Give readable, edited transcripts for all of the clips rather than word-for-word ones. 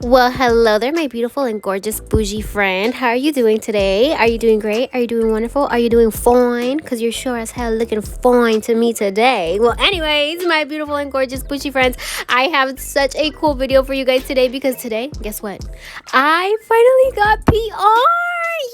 Well, hello there, my beautiful and gorgeous bougie friend. How are you doing today? Are you doing great? Are you doing wonderful? Are you doing fine? Because you're sure as hell looking fine to me today. Well, anyways, my beautiful and gorgeous bougie friends, I have such a cool video for you guys today because today, guess what? I finally got PR!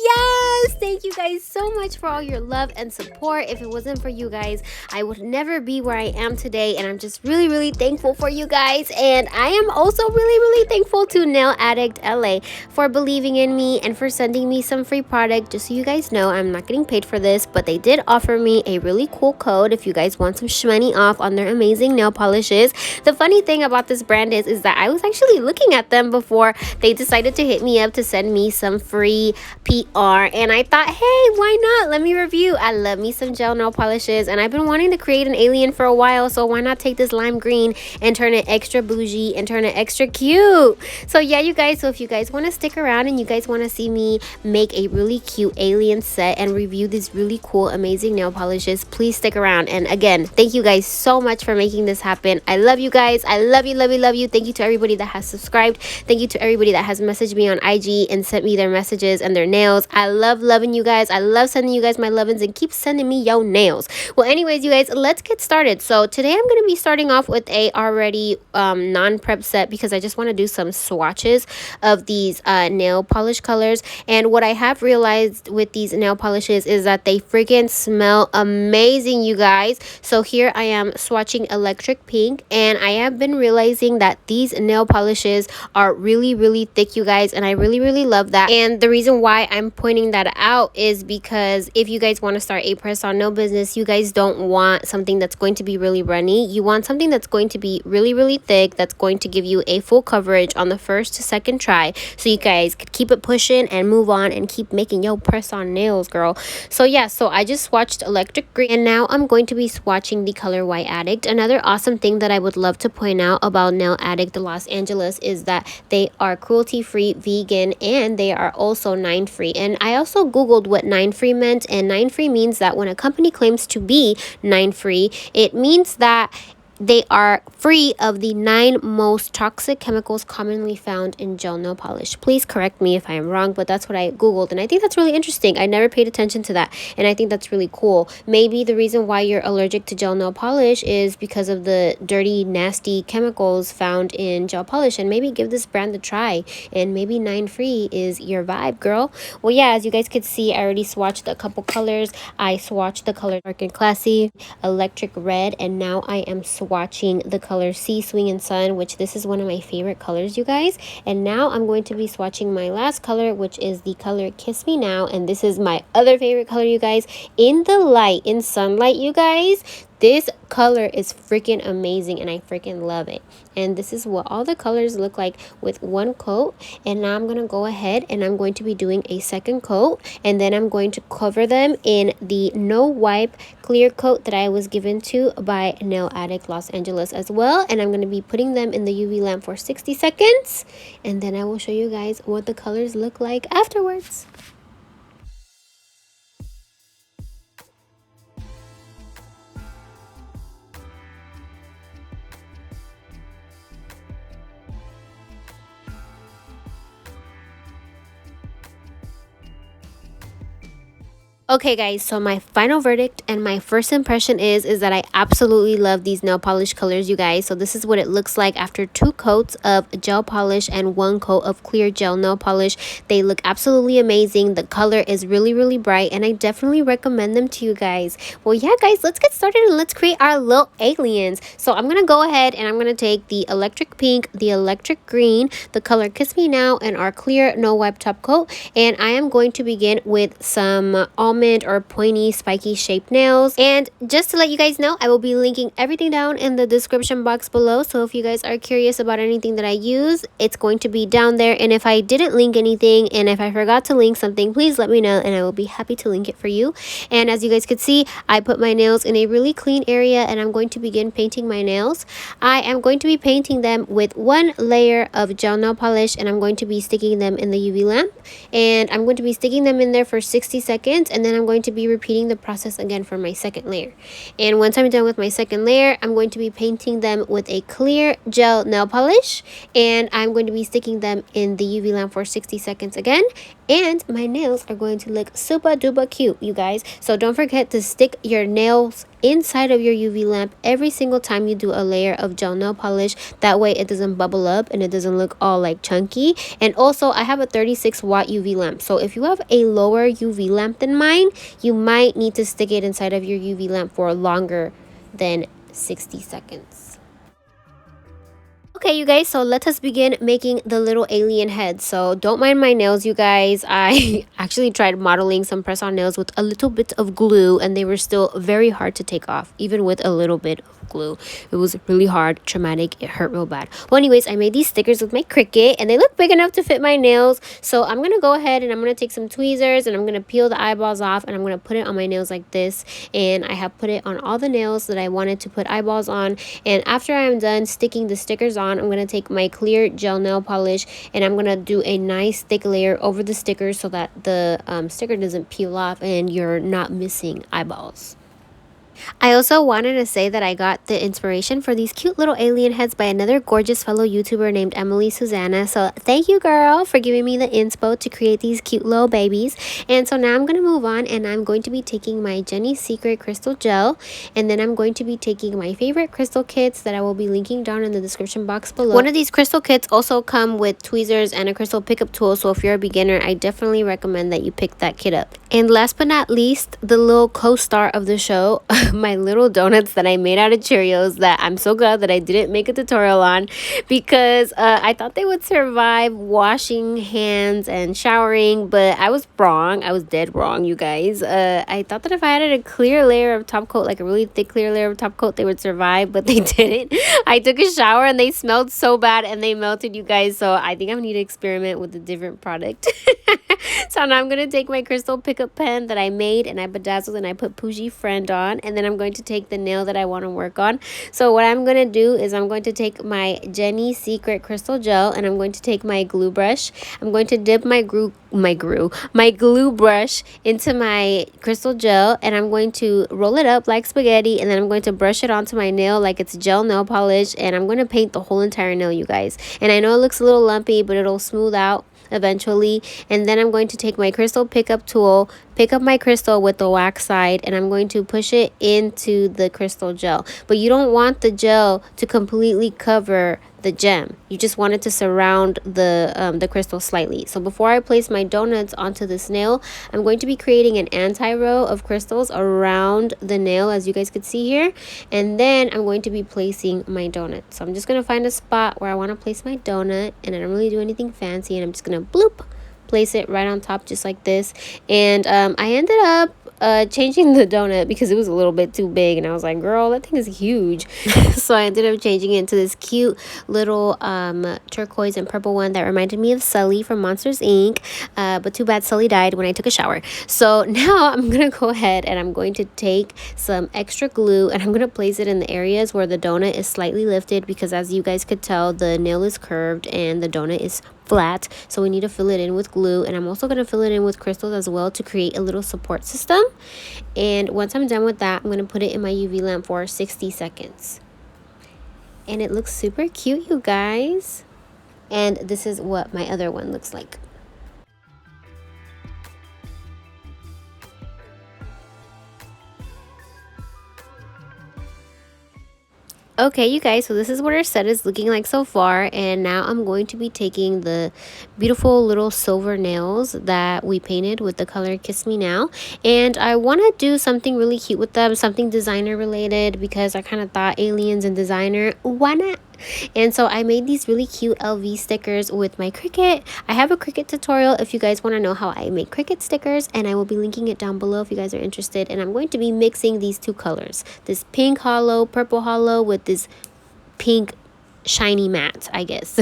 Yes! Thank you guys so much for all your love and support. If it wasn't for you guys, I would never be where I am today, and I'm just really thankful for you guys. And I am also really thankful to Nail Addict LA for believing in me and for sending me some free product. Just so you guys know, I'm not getting paid for this, but they did offer me a really cool code if you guys want some shmoney off on their amazing nail polishes. The funny thing about this brand is that I was actually looking at them before they decided to hit me up to send me some free PR, and I thought, hey, why not? Let me review. I love me some gel nail polishes, and I've been wanting to create an alien for a while, so why not take this lime green and turn it extra bougie and turn it extra cute? So yeah, you guys, so if you guys want to stick around and you guys want to see me make a really cute alien set and review these really cool amazing nail polishes, please stick around. And again, thank you guys so much for making this happen. I love you guys. I love you. Thank you to everybody that has subscribed. Thank you to everybody that has messaged me on IG and sent me their messages and their nails. I love loving you guys. I love sending you guys my lovin's, and keep sending me your nails. Well, anyways, you guys, let's get started. So today I'm going to be starting off with a already non-prep set because I just want to do some swatches of these nail polish colors. And what I have realized with these nail polishes is that they freaking smell amazing, you guys. So here I am swatching electric pink, and I have been realizing that these nail polishes are really thick, you guys, and I really love that. And the reason why I'm pointing that out is because if you guys want to start a press-on nail business, you guys don't want something that's going to be really runny. You want something that's going to be really thick, that's going to give you a full coverage on the first to second try, so you guys could keep it pushing and move on and keep making your press-on nails, girl. So yeah, so I just swatched electric green, and now I'm going to be swatching the color White Addict. Another awesome thing that I would love to point out about Nail Addict Los Angeles is that they are cruelty-free, vegan, and they are also 9-free. And I also googled what 9-free meant, and 9-free means that when a company claims to be 9-free, it means that they are free of the 9 most toxic chemicals commonly found in gel nail polish. Please correct me if I am wrong, but that's what I googled, and I think that's really interesting. I never paid attention to that, and I think that's really cool. Maybe the reason why you're allergic to gel nail polish is because of the dirty, nasty chemicals found in gel polish, and maybe give this brand a try, and maybe 9-free is your vibe, girl. Well, yeah, as you guys could see, I already swatched a couple colors. I swatched the color Dark and Classy, Electric Red, and now I am swatching the color Sea Swing and Sun, which this is one of my favorite colors, you guys. And now I'm going to be swatching my last color, which is the color Kiss Me Now, and this is my other favorite color, you guys. In the light, in sunlight, you guys, this color is freaking amazing, and I freaking love it. And this is what all the colors look like with one coat. And now I'm going to go ahead and I'm going to be doing a second coat, and then I'm going to cover them in the no wipe clear coat that I was given to by Nail Addict Los Angeles as well. And I'm going to be putting them in the UV lamp for 60 seconds, and then I will show you guys what the colors look like afterwards. Okay guys, so my final verdict and my first impression is that I absolutely love these nail polish colors, you guys. So this is what it looks like after 2 coats of gel polish and 1 coat of clear gel nail polish. They look absolutely amazing. The color is really bright, and I definitely recommend them to you guys. Well, yeah guys, let's get started and let's create our little aliens. So I'm gonna go ahead and I'm gonna take the electric pink, the electric green, the color Kiss Me Now, and our clear no wipe top coat, and I am going to begin with some almond or pointy spiky shaped nails. And just to let you guys know, I will be linking everything down in the description box below, so if you guys are curious about anything that I use, it's going to be down there. And if I didn't link anything, and if I forgot to link something, please let me know and I will be happy to link it for you. And as you guys could see, I put my nails in a really clean area, and I'm going to begin painting my nails. I am going to be painting them with 1 layer of gel nail polish, and I'm going to be sticking them in the UV lamp, and I'm going to be sticking them in there for 60 seconds, and then then I'm going to be repeating the process again for my second layer. And once I'm done with my second layer, I'm going to be painting them with a clear gel nail polish, and I'm going to be sticking them in the UV lamp for 60 seconds again. And my nails are going to look super duper cute, you guys. So don't forget to stick your nails inside of your UV lamp every single time you do a layer of gel nail polish. That way it doesn't bubble up and it doesn't look all like chunky. And also, I have a 36-watt UV lamp, so if you have a lower UV lamp than mine, you might need to stick it inside of your UV lamp for longer than 60 seconds. Okay, you guys, so let us begin making the little alien head. So don't mind my nails, you guys. I actually tried modeling some press-on nails with a little bit of glue, and they were still very hard to take off, even with a little bit of glue. It was really hard, traumatic, it hurt real bad. Well, anyways, I made these stickers with my Cricut, and they look big enough to fit my nails. So I'm gonna go ahead and I'm gonna take some tweezers, and I'm gonna peel the eyeballs off, and I'm gonna put it on my nails like this. And I have put it on all the nails that I wanted to put eyeballs on. And after I'm done sticking the stickers on, I'm going to take my clear gel nail polish, and I'm going to do a nice thick layer over the stickers so that the sticker doesn't peel off and you're not missing eyeballs. I also wanted to say that I got the inspiration for these cute little alien heads by another gorgeous fellow YouTuber named Emily Susanna. So thank you, girl, for giving me the inspo to create these cute little babies. And so now I'm going to move on, and I'm going to be taking my Jenny's Secret crystal gel, and then I'm going to be taking my favorite crystal kits that I will be linking down in the description box below. One of these crystal kits also come with tweezers and a crystal pickup tool, so if you're a beginner, I definitely recommend that you pick that kit up. And last but not least, the little co-star of the show, my little donuts that I made out of Cheerios that I'm so glad that I didn't make a tutorial on, because I thought they would survive washing hands and showering, but I was wrong. I was dead wrong, you guys. I thought that if I added a clear layer of top coat, like a really thick clear layer of top coat, they would survive, but they didn't. I took a shower and they smelled so bad and they melted, you guys, so I think I need to experiment with a different product. So now I'm going to take my crystal pickup pen that I made and I bedazzled and I put Bougie Friend on, and then I'm going to take the nail that I want to work on. So what I'm going to do is I'm going to take my Jenny's Secret crystal gel, and I'm going to take my glue brush. I'm going to dip my glue brush into my crystal gel, and I'm going to roll it up like spaghetti, and then I'm going to brush it onto my nail like it's gel nail polish, and I'm going to paint the whole entire nail, you guys. And I know it looks a little lumpy, but it'll smooth out eventually. And then I'm going to take my crystal pickup tool, pick up my crystal with the wax side, and I'm going to push it into the crystal gel. But you don't want the gel to completely cover the gem. You just want it to surround the crystal slightly. So before I place my donuts onto this nail, I'm going to be creating an anti-row of crystals around the nail, as you guys could see here. And then I'm going to be placing my donut. So I'm just going to find a spot where I want to place my donut, and I don't really do anything fancy, and I'm just going to bloop, place it right on top just like this. And I ended up changing the donut because it was a little bit too big, and I was like, girl, that thing is huge. So I ended up changing it into this cute little turquoise and purple one that reminded me of Sully from Monsters Inc. But too bad Sully died when I took a shower. So now I'm gonna go ahead and I'm going to take some extra glue, and I'm gonna place it in the areas where the donut is slightly lifted, because as you guys could tell, the nail is curved and the donut is flat, so we need to fill it in with glue. And I'm also going to fill it in with crystals as well to create a little support system. And once I'm done with that, I'm going to put it in my UV lamp for 60 seconds. And it looks super cute, you guys. And this is what my other one looks like. Okay, you guys, so this is what our set is looking like so far, and now I'm going to be taking the beautiful little silver nails that we painted with the color Kiss Me Now, and I want to do something really cute with them, something designer related, because I kind of thought aliens and designer, why not? And so I made these really cute LV stickers with my Cricut. I have a Cricut tutorial if you guys want to know how I make Cricut stickers, and I will be linking it down below if you guys are interested. And I'm going to be mixing these two colors, this pink hollow, purple hollow with this pink shiny matte, I guess.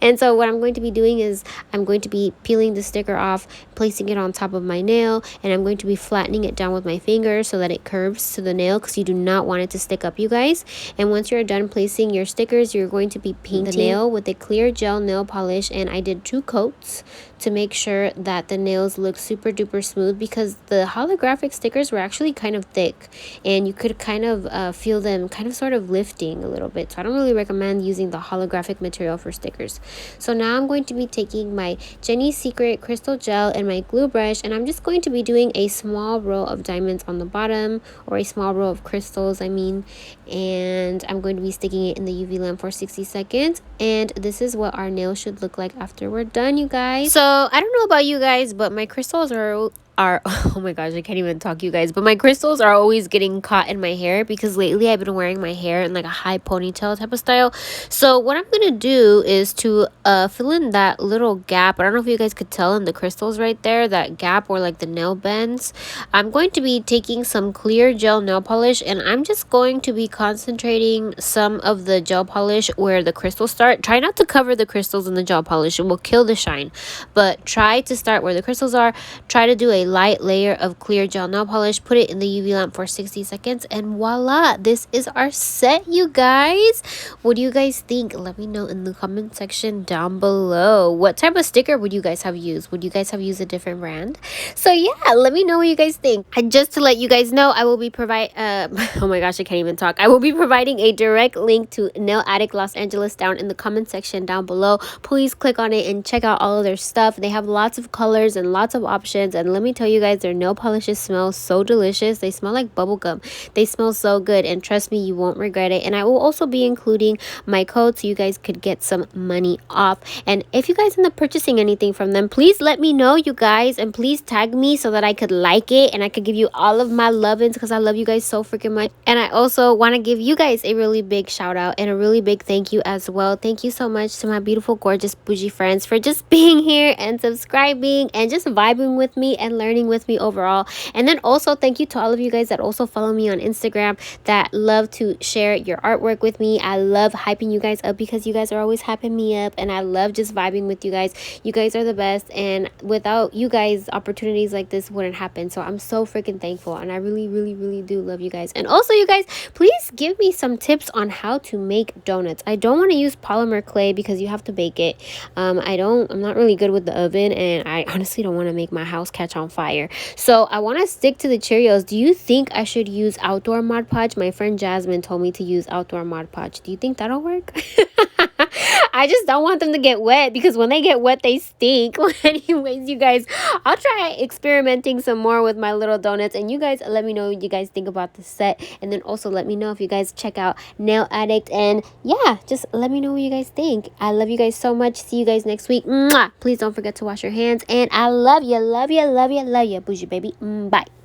And so what I'm going to be doing is I'm going to be peeling the sticker off, placing it on top of my nail, and I'm going to be flattening it down with my finger so that it curves to the nail, because you do not want it to stick up, you guys. And once you're done placing your stickers, you're going to be painting the nail with a clear gel nail polish, and I did 2 coats to make sure that the nails look super duper smooth, because the holographic stickers were actually kind of thick and you could kind of feel them kind of sort of lifting a little bit. So I don't really recommend using the holographic material for stickers. So now I'm going to be taking my Jenny's Secret crystal gel and my glue brush, and I'm just going to be doing a small row of diamonds on the bottom, or a small row of crystals, I mean, and I'm going to be sticking it in the UV lamp for 60 seconds. And this is what our nail should look like after we're done, you guys. So I don't know about you guys, but my crystals are oh my gosh, I can't even talk, you guys, but my crystals are always getting caught in my hair, because lately I've been wearing my hair in like a high ponytail type of style. So what I'm gonna do is to fill in that little gap. I don't know if you guys could tell in the crystals right there, that gap where like the nail bends. I'm going to be taking some clear gel nail polish, and I'm just going to be concentrating some of the gel polish where the crystals start. Try not to cover the crystals in the gel polish, it will kill the shine, but try to start where the crystals are. Try to do a light layer of clear gel nail polish, put it in the UV lamp for 60 seconds, and voila, this is our set, you guys. What do you guys think? Let me know in the comment section down below. What type of sticker would you guys have used? Would you guys have used a different brand? So yeah, let me know what you guys think. And just to let you guys know, I will be oh my gosh, I can't even talk. I will be providing a direct link to Nail Addict Los Angeles down in the comment section down below. Please click on it and check out all of their stuff. They have lots of colors and lots of options, and let me tell you guys, their nail polishes smell so delicious. They smell like bubblegum. They smell so good, and trust me, you won't regret it. And I will also be including my code so you guys could get some money off. And if you guys end up purchasing anything from them, please let me know, you guys, and please tag me so that I could like it and I could give you all of my love-ins, because I love you guys so freaking much. And I also want to give you guys a really big shout out and a really big thank you as well. Thank you so much to my beautiful, gorgeous, bougie friends for just being here and subscribing and just vibing with me and learning with me overall. And then also thank you to all of you guys that also follow me on Instagram, that love to share your artwork with me. I love hyping you guys up, because you guys are always hyping me up, and I love just vibing with you guys. You guys are the best, and without you guys, opportunities like this wouldn't happen. So I'm so freaking thankful, and I really, really, really do love you guys. And also, you guys, please give me some tips on how to make donuts. I don't want to use polymer clay because you have to bake it. I'm not really good with the oven, and I honestly don't want to make my house catch on fire. So I want to stick to the Cheerios. Do you think I should use outdoor Mod Podge? My friend Jasmine told me to use outdoor Mod Podge. Do you think that'll work? I just don't want them to get wet, because when they get wet, they stink. Anyways, you guys, I'll try experimenting some more with my little donuts, and you guys let me know what you guys think about the set. And then also let me know if you guys check out Nail Addict, and yeah, just let me know what you guys think. I love you guys so much. See you guys next week. Mwah! Please don't forget to wash your hands, and I love you, love you, love you, love you, bougie baby. Bye.